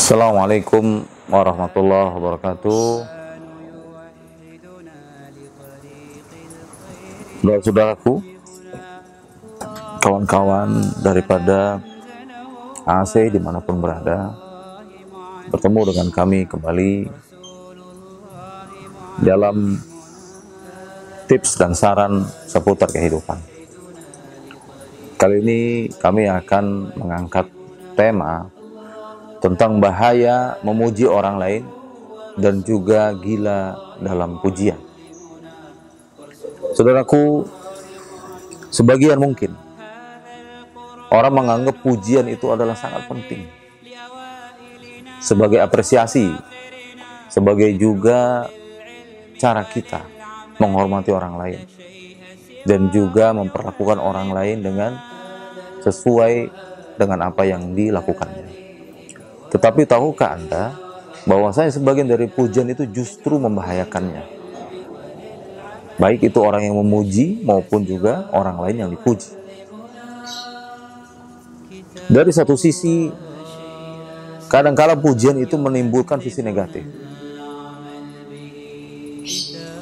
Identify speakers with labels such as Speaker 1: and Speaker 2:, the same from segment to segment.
Speaker 1: Assalamualaikum warahmatullahi wabarakatuh. Saudaraku, kawan-kawan daripada AC dimanapun berada, bertemu dengan kami kembali dalam tips dan saran seputar kehidupan. Kali ini kami akan mengangkat tema tentang bahaya memuji orang lain dan juga gila dalam pujian. Saudaraku, sebagian mungkin orang menganggap pujian itu adalah sangat penting sebagai apresiasi, sebagai juga cara kita menghormati orang lain dan juga memperlakukan orang lain dengan sesuai dengan apa yang dilakukannya. Tetapi tahukah Anda bahwasanya sebagian dari pujian itu justru membahayakannya, baik itu orang yang memuji maupun juga orang lain yang dipuji. Dari satu sisi, kadang-kala pujian itu menimbulkan sisi negatif.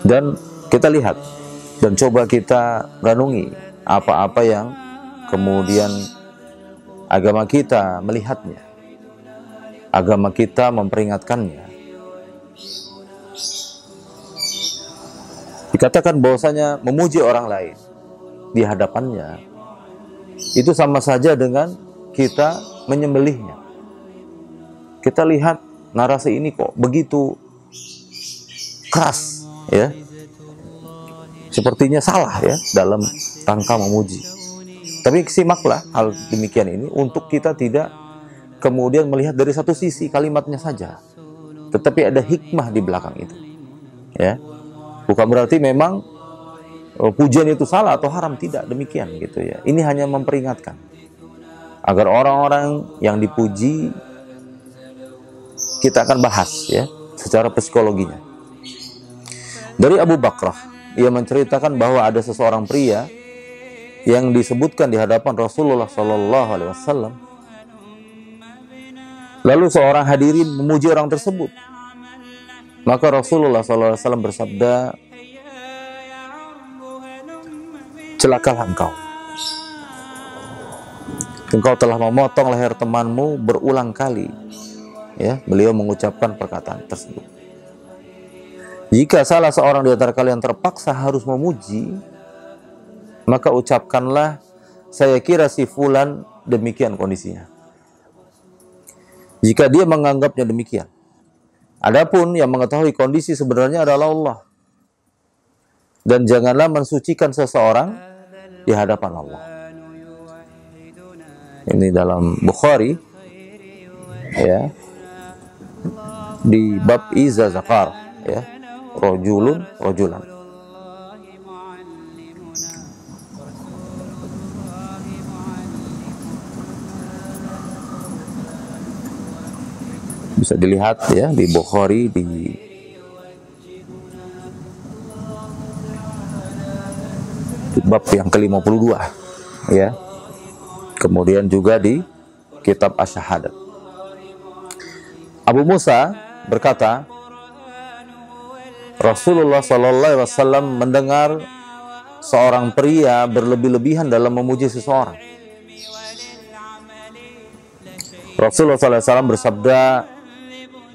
Speaker 1: Dan kita lihat dan coba kita renungi apa-apa yang kemudian agama kita melihatnya, agama kita memperingatkannya. Dikatakan bahwasanya memuji orang lain di hadapannya itu sama saja dengan kita menyembelihnya. Kita lihat narasi ini kok begitu keras, ya. Sepertinya salah ya dalam rangka memuji. Tapi simaklah hal demikian ini untuk kita tidak kemudian melihat dari satu sisi kalimatnya saja, tetapi ada hikmah di belakang itu, ya. Bukan berarti memang pujian itu salah atau haram, tidak demikian gitu ya. Ini hanya memperingatkan agar orang-orang yang dipuji, kita akan bahas ya secara psikologinya. Dari Abu Bakrah, ia menceritakan bahwa ada seseorang pria yang disebutkan di hadapan Rasulullah SAW. Lalu seorang hadirin memuji orang tersebut. Maka Rasulullah SAW bersabda, "Celakalah engkau. Engkau telah memotong leher temanmu berulang kali." Ya, beliau mengucapkan perkataan tersebut. Jika salah seorang di antara kalian terpaksa harus memuji, maka ucapkanlah, "Saya kira si fulan demikian kondisinya." Jika dia menganggapnya demikian. Adapun yang mengetahui kondisi sebenarnya adalah Allah. Dan janganlah mensucikan seseorang di hadapan Allah. Ini dalam Bukhari, ya, di bab Iza Zakar, ya, rojulan. Bisa dilihat ya di Bukhari di bab yang ke-52 ya. Kemudian juga di kitab Asy-Syahadat. Abu Musa berkata, Rasulullah SAW mendengar seorang pria berlebih-lebihan dalam memuji seseorang. Rasulullah SAW bersabda,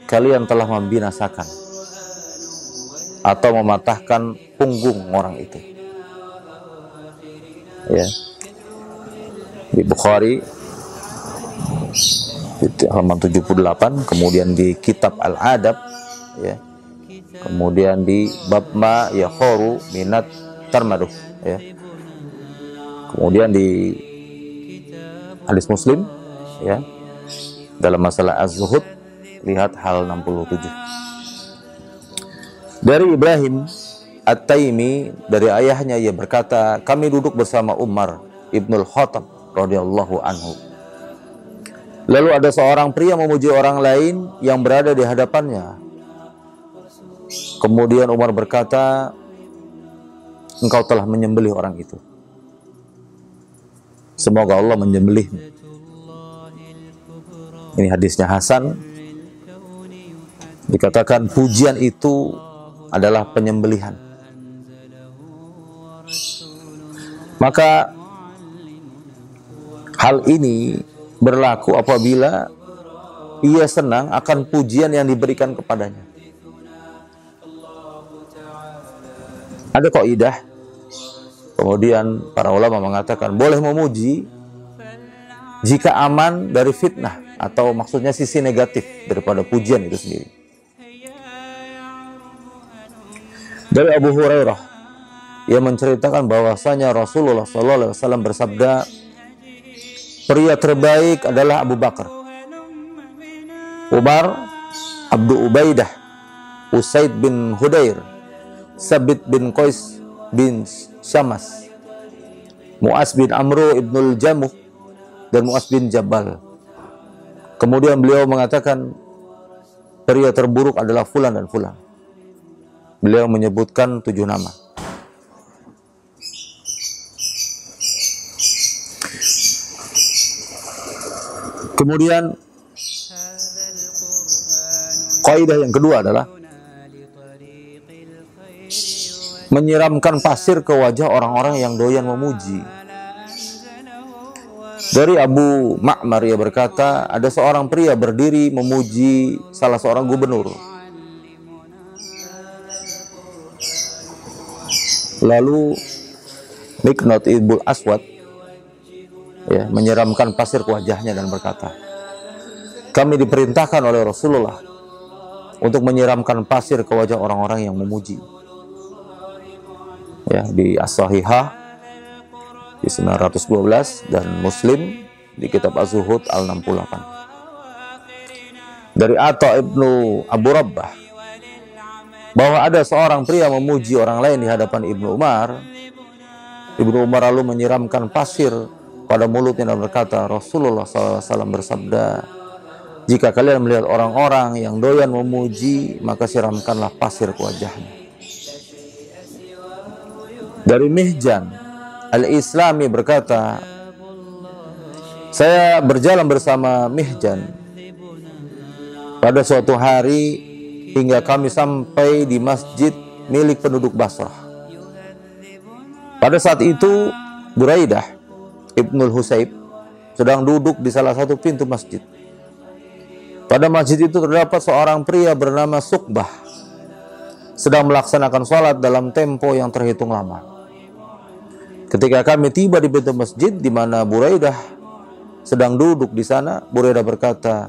Speaker 1: "Kalian telah membinasakan atau mematahkan punggung orang itu." Ya. Di Bukhari di halaman 78, kemudian di kitab Al-Adab, ya. Kemudian di bab ma yakhoru minat tarmaduh, ya. Kemudian di hadis Muslim, ya, dalam masalah az-zuhud, lihat hal 67. Dari Ibrahim At-Taimi, dari ayahnya, ia berkata, "Kami duduk bersama Umar Ibnul Khattab radhiyallahu anhu. Lalu ada seorang pria memuji orang lain yang berada di hadapannya. Kemudian Umar berkata, 'Engkau telah menyembelih orang itu. Semoga Allah menyembelihmu.'" Ini hadisnya hasan Dikatakan pujian itu adalah penyembelihan. Maka hal ini berlaku apabila ia senang akan pujian yang diberikan kepadanya. Ada kaidah, kemudian para ulama mengatakan boleh memuji jika aman dari fitnah, atau maksudnya sisi negatif daripada pujian itu sendiri. Dari Abu Hurairah, ia menceritakan bahwasanya Rasulullah SAW bersabda, pria terbaik adalah Abu Bakar, Umar, Abdu Ubaidah, Usaid bin Hudair, Sabit bin Qais bin Syamas, Mu'az bin Amru ibnul Jamuh, dan Mu'az bin Jabal. Kemudian beliau mengatakan pria terburuk adalah fulan dan fulan. Beliau menyebutkan 7 nama. Kemudian kaidah yang kedua adalah menyiramkan pasir ke wajah orang-orang yang doyan memuji. Dari Abu Ma'mar, ia berkata, ada seorang pria berdiri memuji salah seorang gubernur. Lalu Miknat ibn Aswad menyiramkan pasir ke wajahnya dan berkata, kami diperintahkan oleh Rasulullah untuk menyiramkan pasir ke wajah orang-orang yang memuji. Di As-Sahihah di 912 dan Muslim di kitab Az-Zuhud Al-68. Dari Atha ibnu Abu Rabbah, bahwa ada seorang pria memuji orang lain di hadapan Ibnu Umar. Ibnu Umar lalu menyiramkan pasir pada mulutnya dan berkata, Rasulullah SAW bersabda, jika kalian melihat orang-orang yang doyan memuji, maka siramkanlah pasir ke wajahnya. Dari Mihjan Al-Islami berkata, saya berjalan bersama Mihjan pada suatu hari hingga kami sampai di masjid milik penduduk Basrah. Pada saat itu Buraidah Ibnul Husayb sedang duduk di salah satu pintu masjid. Pada masjid itu terdapat seorang pria bernama Suqbah sedang melaksanakan sholat dalam tempo yang terhitung lama. Ketika kami tiba di pintu masjid di mana Buraidah sedang duduk di sana, Buraidah berkata,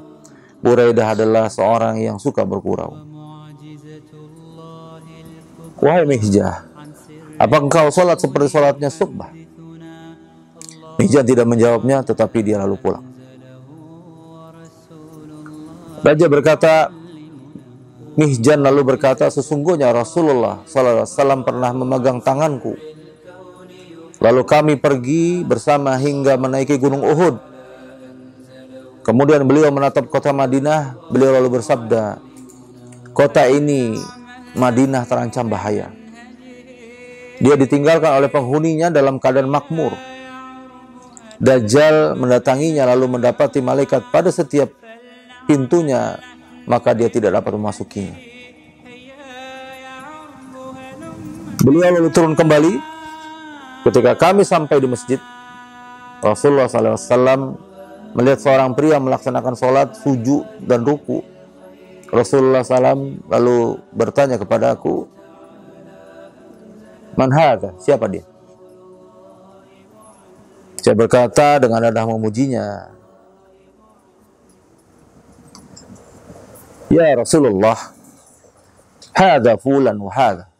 Speaker 1: Buraidah adalah seorang yang suka bergurau. Wahai Mihjah, apa engkau sholat seperti sholatnya Suqbah? Mihjah tidak menjawabnya, tetapi dia lalu pulang. Raja berkata, Mihjan lalu berkata, sesungguhnya Rasulullah SAW pernah memegang tanganku. Lalu kami pergi bersama hingga menaiki gunung Uhud. Kemudian beliau menatap kota Madinah. Beliau lalu bersabda, kota ini, Madinah, terancam bahaya. Dia ditinggalkan oleh penghuninya dalam keadaan makmur. Dajjal mendatanginya lalu mendapati malaikat pada setiap pintunya, maka dia tidak dapat memasukinya. Beliau lalu turun kembali. Ketika kami sampai di masjid, Rasulullah SAW melihat seorang pria melaksanakan sholat, sujud dan ruku. Rasulullah SAW lalu bertanya kepada aku, man hadza? Siapa dia? Saya berkata dengan nada memujinya, ya Rasulullah, hadza fulan wa hadza.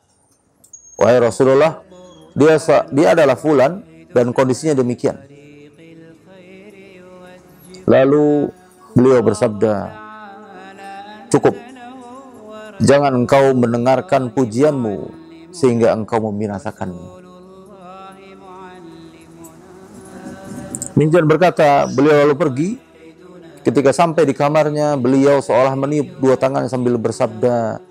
Speaker 1: Wahai Rasulullah, dia adalah fulan dan kondisinya demikian. Lalu beliau bersabda, cukup, jangan engkau mendengarkan pujianmu sehingga engkau membinasakannya. Mihjan berkata, beliau lalu pergi. Ketika sampai di kamarnya, beliau seolah meniup 2 tangan sambil bersabda,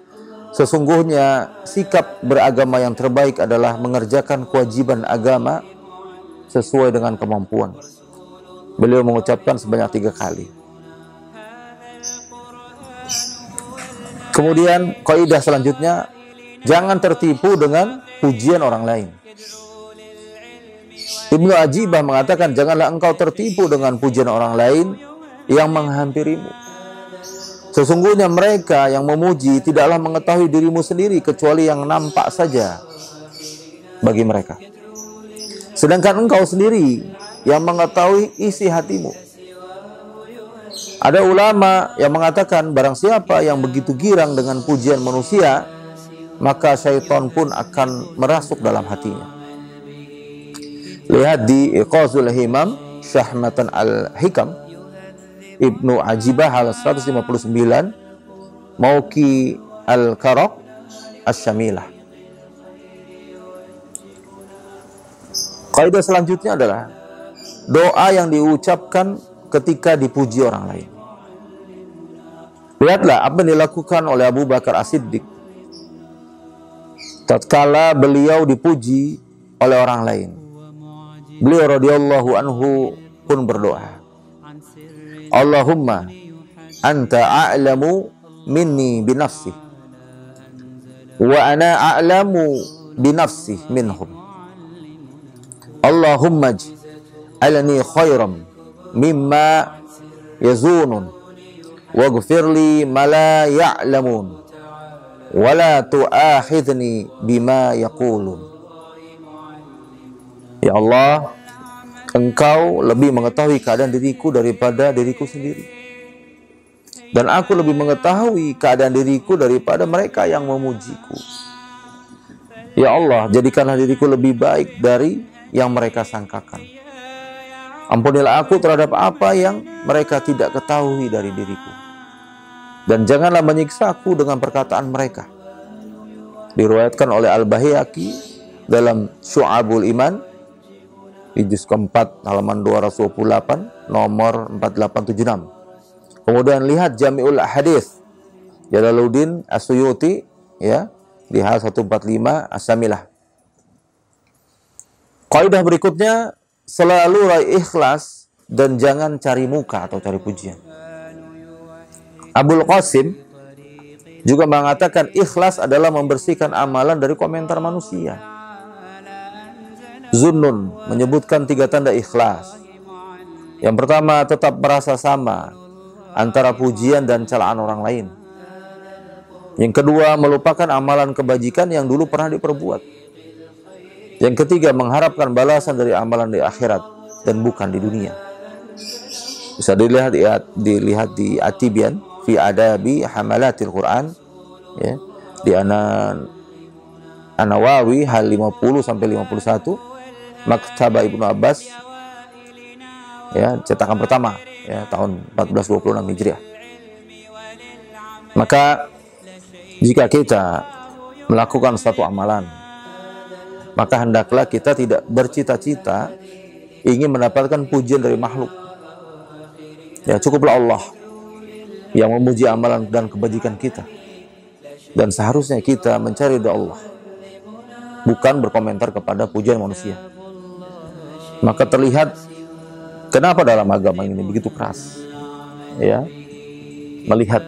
Speaker 1: sesungguhnya sikap beragama yang terbaik adalah mengerjakan kewajiban agama sesuai dengan kemampuan. Beliau mengucapkan sebanyak 3 kali. Kemudian kaidah selanjutnya, jangan tertipu dengan pujian orang lain. Ibnu Ajibah mengatakan, janganlah engkau tertipu dengan pujian orang lain yang menghampirimu. Sesungguhnya mereka yang memuji tidaklah mengetahui dirimu sendiri kecuali yang nampak saja bagi mereka. Sedangkan engkau sendiri yang mengetahui isi hatimu. Ada ulama yang mengatakan, barang siapa yang begitu girang dengan pujian manusia, maka syaitan pun akan merasuk dalam hatinya. Lihat di Iqazul Himam Syahmatan Al-Hikam, Ibnu Ajibah hal 159, Mauqi Al-Karaq Asy-Syamilah. Kaidah selanjutnya adalah doa yang diucapkan ketika dipuji orang lain. Lihatlah apa yang dilakukan oleh Abu Bakar As-Siddiq tatkala beliau dipuji oleh orang lain. Beliau radhiyallahu anhu pun berdoa, Allahumma anta a'lamu minni binafsi wa ana a'lamu binafsi minhum. Allahumma ij'alni khairan mimma yazunun waghfirli ma la ya'lamun wa la tu'akhidhni bima yaqulun. Ya Allah, Engkau lebih mengetahui keadaan diriku daripada diriku sendiri. Dan aku lebih mengetahui keadaan diriku daripada mereka yang memujiku. Ya Allah, jadikanlah diriku lebih baik dari yang mereka sangkakan. Ampunilah aku terhadap apa yang mereka tidak ketahui dari diriku. Dan janganlah menyiksa aku dengan perkataan mereka. Diriwayatkan oleh Al-Baihaqi dalam Syu'abul Iman di juz keempat halaman 228 nomor 4876. Kemudian lihat Jami'ul Hadits Jalaluddin As-Suyuti ya di hal 145 As-Syamilah. Kaidah berikutnya, selalu raih ikhlas dan jangan cari muka atau cari pujian. Abul Qasim juga mengatakan ikhlas adalah membersihkan amalan dari komentar manusia. Zunnun menyebutkan 3 tanda ikhlas. Yang pertama, tetap merasa sama antara pujian dan celaan orang lain. Yang kedua, melupakan amalan kebajikan yang dulu pernah diperbuat. Yang ketiga, mengharapkan balasan dari amalan di akhirat dan bukan di dunia. Bisa dilihat di At-Tibyan fi Adabi Hamalatil Quran ya, di An-Nawawi hal 50 sampai 51. Maktabah Ibnu Abbas ya, cetakan pertama ya, tahun 1426 Hijriah. Maka jika kita melakukan suatu amalan, maka hendaklah kita tidak bercita-cita ingin mendapatkan pujian dari makhluk. Ya, cukuplah Allah yang memuji amalan dan kebajikan kita. Dan seharusnya kita mencari ridha Allah, bukan berkomentar kepada pujian manusia. Maka terlihat kenapa dalam agama ini begitu keras ya, melihat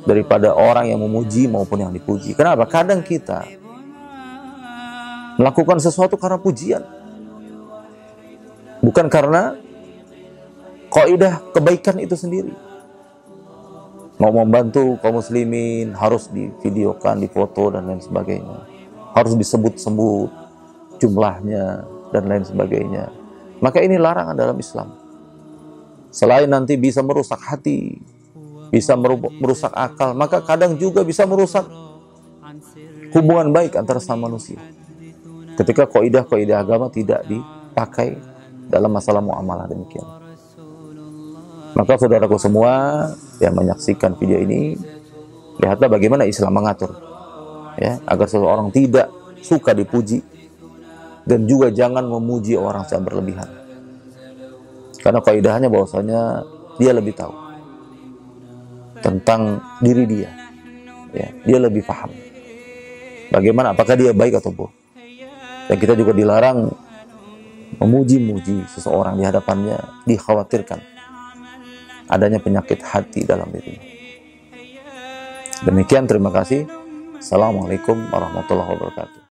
Speaker 1: daripada orang yang memuji maupun yang dipuji. Kenapa? Kadang kita melakukan sesuatu karena pujian, bukan karena kaidah kebaikan itu sendiri. Mau membantu kaum muslimin harus divideokan, difoto dan lain sebagainya, harus disebut-sebut jumlahnya dan lain sebagainya. Maka ini larangan dalam Islam. Selain nanti bisa merusak hati, bisa merusak akal, maka kadang juga bisa merusak hubungan baik antara sama manusia. Ketika kaidah-kaidah agama tidak dipakai dalam masalah muamalah demikian. Maka saudaraku semua yang menyaksikan video ini, lihatlah bagaimana Islam mengatur ya, agar seseorang tidak suka dipuji dan juga jangan memuji orang secara berlebihan. Karena kaidahnya bahwasanya dia lebih tahu tentang diri dia. Ya, dia lebih paham bagaimana, apakah dia baik atau buruk. Dan kita juga dilarang memuji-muji seseorang di hadapannya, dikhawatirkan adanya penyakit hati dalam dirinya. Demikian, terima kasih. Assalamualaikum warahmatullahi wabarakatuh.